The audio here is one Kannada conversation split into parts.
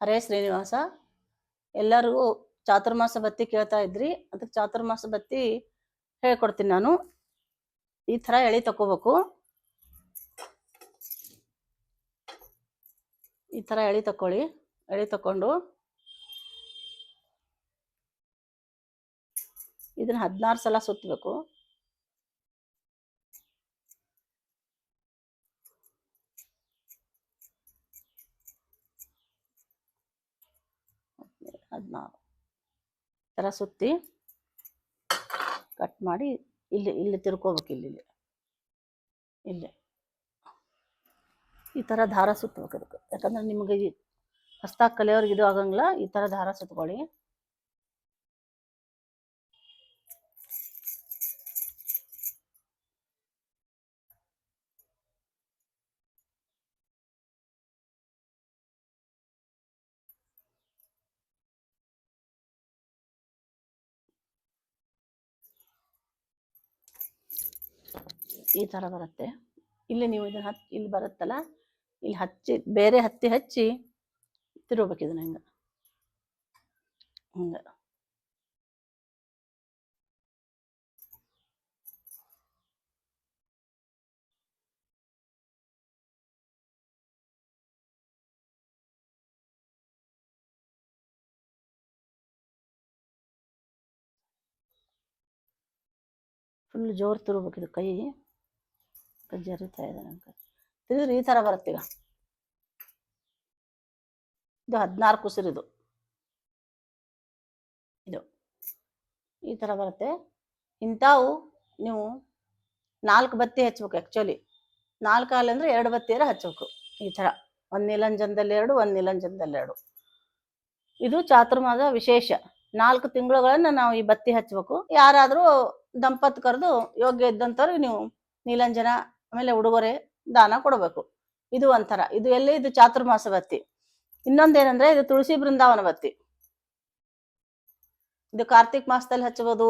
ಹರೇ ಶ್ರೀನಿವಾಸ. ಎಲ್ಲರಿಗೂ ಚಾತುರ್ಮಾಸ ಬತ್ತಿ ಕೇಳ್ತಾ ಇದ್ರಿ, ಅದಕ್ಕೆ ಚಾತುರ್ಮಾಸ ಬತ್ತಿ ಹೇಳ್ಕೊಡ್ತೀನಿ ನಾನು. ಈ ಥರ ಎಳೆ ತಗೋಬೇಕು. ಈ ಥರ ಎಳೆ ತಕೊಳ್ಳಿ. ಎಳೆ ತಕೊಂಡು ಇದನ್ನ 16 ಸಲ ಸುತ್ತಬೇಕು. ಥರ ಸುತ್ತಿ ಕಟ್ ಮಾಡಿ ಇಲ್ಲಿ ತಿರ್ಕೋಬೇಕು. ಇಲ್ಲಿ ಈ ಥರ ದಾರ ಸುತ್ತಬೇಕು ಅದಕ್ಕೆ. ಯಾಕಂದ್ರೆ ನಿಮಗೆ ಹೊಸ್ದಾಗಿ ಕಲಿಯೋರ್ಗೆ ಇದು ಆಗಂಗಿಲ್ಲ. ಈ ಥರ ದಾರ ಸುತ್ಕೊಳ್ಳಿ. ಈ ಥರ ಬರುತ್ತೆ. ಇಲ್ಲಿ ನೀವು ಇದನ್ನ ಇಲ್ಲಿ ಬರುತ್ತಲ್ಲ, ಇಲ್ಲಿ ಹಚ್ಚಿ ಬೇರೆ ಹತ್ತಿ ಹಚ್ಚಿ ತಿರುಗಬೇಕು ಇದನ್ನ ಹಿಂಗೆ. ಫುಲ್ ಜೋರು ತಿರುಗಬೇಕು. ಇದು ಕೈ ಜರಿತಾ ಇದೆ ನನಗೆ. ತಿರುಗಿದ್ರೆ ಈ ಥರ ಬರುತ್ತೆ. ಈಗ ಇದು 16 ಕುಸಿರಿದು. ಇದು ಈ ಥರ ಬರುತ್ತೆ. ಇಂಥವು ನೀವು 4 ಬತ್ತಿ ಹಚ್ಬೇಕು. ಆ್ಯಕ್ಚುಲಿ 4 ಕಾಲು ಅಂದರೆ 2 ಬತ್ತಿಯರ ಹಚ್ಚಬೇಕು. ಈ ಥರ ಒಂದು ನೀಲಂಜನದಲ್ಲಿ 2, ಒಂದು ನೀಲಂಜನದಲ್ಲಿ 2. ಇದು ಚಾತುರ್ಮಾಸ ವಿಶೇಷ. 4 ತಿಂಗಳುಗಳನ್ನು ನಾವು ಈ ಬತ್ತಿ ಹಚ್ಚಬೇಕು. ಯಾರಾದರೂ ದಂಪತಿ ಕರೆದು ಯೋಗ್ಯ ಇದ್ದಂಥವ್ರಿಗೆ ನೀವು ನೀಲಂಜನ ಆಮೇಲೆ ಉಡುಗೊರೆ ದಾನ ಕೊಡಬೇಕು. ಇದು ಒಂಥರ. ಇದು ಎಲ್ಲಿ? ಇದು ಚಾತುರ್ಮಾಸ ಬತ್ತಿ. ಇನ್ನೊಂದೇನಂದ್ರೆ ಇದು ತುಳಸಿ ಬೃಂದಾವನ ಬತ್ತಿ. ಇದು ಕಾರ್ತಿಕ್ ಮಾಸದಲ್ಲಿ ಹಚ್ಬೋದು,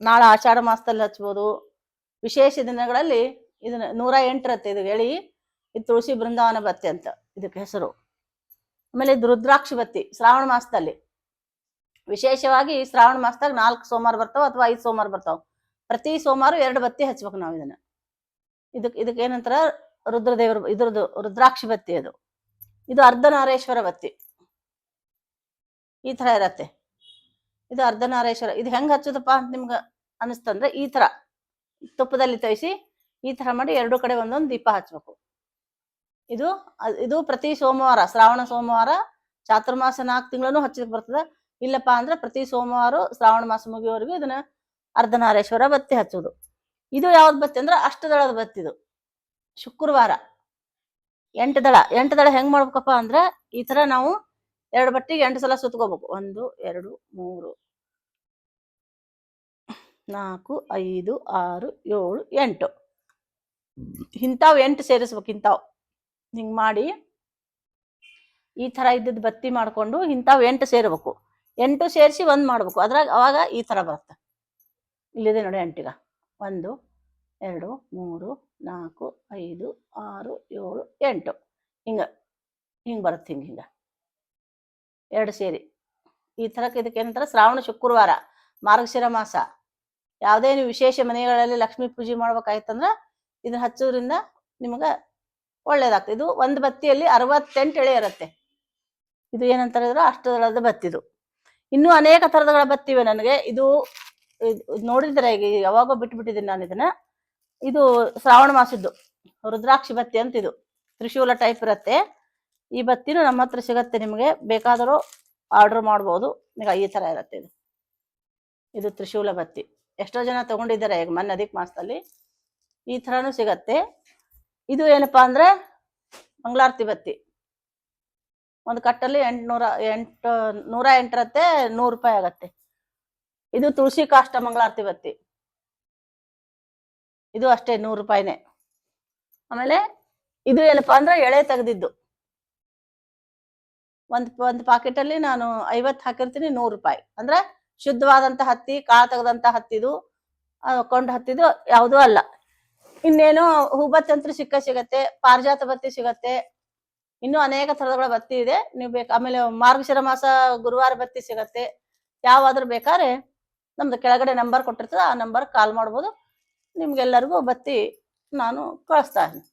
ನಾಳೆ ಆಷಾಢ ಮಾಸದಲ್ಲಿ ಹಚ್ಬೋದು. ವಿಶೇಷ ದಿನಗಳಲ್ಲಿ ಇದನ್ನ 108 ಇರುತ್ತೆ ಇದು ಎಳಿ. ಇದು ತುಳಸಿ ಬೃಂದಾವನ ಬತ್ತಿ ಅಂತ ಇದಕ್ಕೆ ಹೆಸರು. ಆಮೇಲೆ ಇದು ರುದ್ರಾಕ್ಷಿ ಬತ್ತಿ ಶ್ರಾವಣ ಮಾಸದಲ್ಲಿ. ವಿಶೇಷವಾಗಿ ಶ್ರಾವಣ ಮಾಸದಾಗ 4 ಸೋಮವಾರ ಬರ್ತಾವ ಅಥವಾ 5 ಸೋಮವಾರ ಬರ್ತಾವ. ಪ್ರತಿ ಸೋಮವಾರ 2 ಬತ್ತಿ ಹಚ್ಬೇಕು ನಾವು ಇದನ್ನ. ಇದಕ್ಕೆ ಏನಂತಾರ? ರುದ್ರದೇವರು. ಇದ್ರದ್ದು ರುದ್ರಾಕ್ಷಿ ಬತ್ತಿ ಅದು. ಇದು ಅರ್ಧನಾರೇಶ್ವರ ಬತ್ತಿ. ಈ ಥರ ಇರತ್ತೆ. ಇದು ಅರ್ಧನಾರೇಶ್ವರ. ಇದು ಹೆಂಗೆ ಹಚ್ಚೋದಪ್ಪ ಅಂತ ನಿಮ್ಗೆ ಅನಿಸ್ತಂದ್ರೆ ಈ ಥರ ತುಪ್ಪದಲ್ಲಿ ತೋಯಿಸಿ ಈ ಥರ ಮಾಡಿ 2 ಕಡೆ ಒಂದೊಂದು ದೀಪ ಹಚ್ಬೇಕು. ಇದು ಪ್ರತಿ ಸೋಮವಾರ, ಶ್ರಾವಣ ಸೋಮವಾರ, ಚಾತುರ್ಮಾಸ 4 ತಿಂಗಳು ಹಚ್ಚಕ್ಕೆ ಬರ್ತದೆ. ಇಲ್ಲಪ್ಪ ಅಂದ್ರೆ ಪ್ರತಿ ಸೋಮವಾರ ಶ್ರಾವಣ ಮಾಸ ಮುಗಿಯೋವರೆಗೂ ಇದನ್ನ ಅರ್ಧನಾರೇಶ್ವರ ಬತ್ತಿ ಹಚ್ಚೋದು. ಇದು ಯಾವ್ದು ಬತ್ತಿ ಅಂದ್ರೆ ಅಷ್ಟದಳದ ಬತ್ತಿ. ಇದು ಶುಕ್ರವಾರ 8 ದಳ. 8 ದಳ ಹೆಂಗ್ ಮಾಡ್ಬೇಕಪ್ಪ ಅಂದ್ರೆ ಈ ತರ ನಾವು 2 ಬಟ್ಟಿಗೆ 8 ಸಲ ಸುತ್ಕೋಬೇಕು. 1 2 3 4 5 6 7 8 ಇಂಥವು 8 ಸೇರಿಸ್ಬೇಕು. ಇಂಥವು ಹಿಂಗ್ ಮಾಡಿ ಈ ತರ ಇದ್ದದ್ದು ಬತ್ತಿ ಮಾಡ್ಕೊಂಡು ಇಂಥವು 8 ಸೇರ್ಬೇಕು. 8 ಸೇರಿಸಿ 1 ಮಾಡ್ಬೇಕು. ಅದ್ರಾಗ ಅವಾಗ ಈ ತರ ಬರುತ್ತೆ. ಇಲ್ಲಿದೆ ನೋಡಿ 8. ಈಗ 1 2 3 4 5 6 7 8 ಹಿಂಗೆ ಬರುತ್ತೆ. ಹಿಂಗೆ 2 ಸೇರಿ ಈ ಥರಕ್ಕೆ. ಇದಕ್ಕೆ ಏನಂತಾರೆ? ಶ್ರಾವಣ ಶುಕ್ರವಾರ, ಮಾರ್ಗಶಿರ ಮಾಸ. ಯಾವುದೇ ನೀವು ವಿಶೇಷ ಮನೆಗಳಲ್ಲಿ ಲಕ್ಷ್ಮೀ ಪೂಜೆ ಮಾಡ್ಬೇಕಾಯ್ತಂದ್ರೆ ಇದನ್ನ ಹಚ್ಚೋದ್ರಿಂದ ನಿಮಗೆ ಒಳ್ಳೇದಾಗ್ತದೆ. ಇದು ಒಂದು ಬತ್ತಿಯಲ್ಲಿ 68 ಎಳೆ ಇರುತ್ತೆ. ಇದು ಏನಂತಾರೆ ಅಂದ್ರೆ ಅಷ್ಟದಳದ ಬತ್ತಿದು. ಇನ್ನೂ ಅನೇಕ ಥರದಗಳ ಬತ್ತಿವೆ ನನಗೆ. ಇದು ನೋಡಿದ್ರೆ ಈಗ ಯಾವಾಗೋ ಬಿಟ್ಬಿಟ್ಟಿದ್ದೀನಿ ನಾನು ಇದನ್ನ. ಇದು ಶ್ರಾವಣ ಮಾಸದ್ದು ರುದ್ರಾಕ್ಷಿ ಬತ್ತಿ ಅಂತ. ಇದು ತ್ರಿಶೂಲ ಟೈಪ್ ಇರುತ್ತೆ. ಈ ಬತ್ತಿನೂ ನಮ್ಮ ಹತ್ರ ಸಿಗತ್ತೆ. ನಿಮಗೆ ಬೇಕಾದರೂ ಆರ್ಡರ್ ಮಾಡ್ಬೋದು. ಈಗ ಈ ಥರ ಇರುತ್ತೆ. ಇದು ತ್ರಿಶೂಲ ಬತ್ತಿ. ಎಷ್ಟೋ ಜನ ತಗೊಂಡಿದ್ದಾರೆ ಈಗ ಮೊನ್ನೆ ಅಧಿಕ ಮಾಸದಲ್ಲಿ. ಈ ಥರನೂ ಸಿಗತ್ತೆ. ಇದು ಏನಪ್ಪಾ ಅಂದ್ರೆ ಮಂಗಳಾರತಿ ಬತ್ತಿ. ಒಂದು ಕಟ್ಟಲ್ಲಿ 108 ಇರುತ್ತೆ. 100 ರೂಪಾಯಿ ಆಗತ್ತೆ. ಇದು ತುಳಸಿ ಕಾಷ್ಟ ಮಂಗಳಾರತಿ ಬತ್ತಿ. ಇದು ಅಷ್ಟೇ 100 ರೂಪಾಯಿನೇ. ಆಮೇಲೆ ಇದು ಏನಪ್ಪಾ ಅಂದ್ರೆ ಎಳೆ ತೆಗೆದಿದ್ದು. ಒಂದು ಪಾಕೆಟಲ್ಲಿ ನಾನು 50 ಹಾಕಿರ್ತೀನಿ. 100 ರೂಪಾಯಿ ಅಂದ್ರೆ ಶುದ್ಧವಾದಂತ ಹತ್ತಿ, ಕಾಳು ತೆಗೆದಂತ ಹತ್ತಿದು, ಕೊಂಡು ಹತ್ತಿದು ಯಾವುದೂ ಅಲ್ಲ. ಇನ್ನೇನು ಹೂಬತ್ತಿ ಅಂತೂ ಸಿಗತ್ತೆ. ಪಾರಿಜಾತ ಬತ್ತಿ ಸಿಗತ್ತೆ. ಇನ್ನೂ ಅನೇಕ ಥರಗಳ ಬತ್ತಿ ಇದೆ. ನೀವು ಆಮೇಲೆ ಮಾರ್ಗಶಿರ ಮಾಸ ಗುರುವಾರ ಬತ್ತಿ ಸಿಗತ್ತೆ. ಯಾವಾದ್ರೂ ಬೇಕಾದ್ರೆ ನಮ್ದು ಕೆಳಗಡೆ ನಂಬರ್ ಕೊಟ್ಟಿರ್ತದೆ, ಆ ನಂಬರ್ ಕಾಲ್ ಮಾಡ್ಬೋದು. ನಿಮ್ಗೆಲ್ಲರಿಗೂ ಬತ್ತಿ ನಾನು ಕಳಿಸ್ತಾ ಇದ್ದೀನಿ.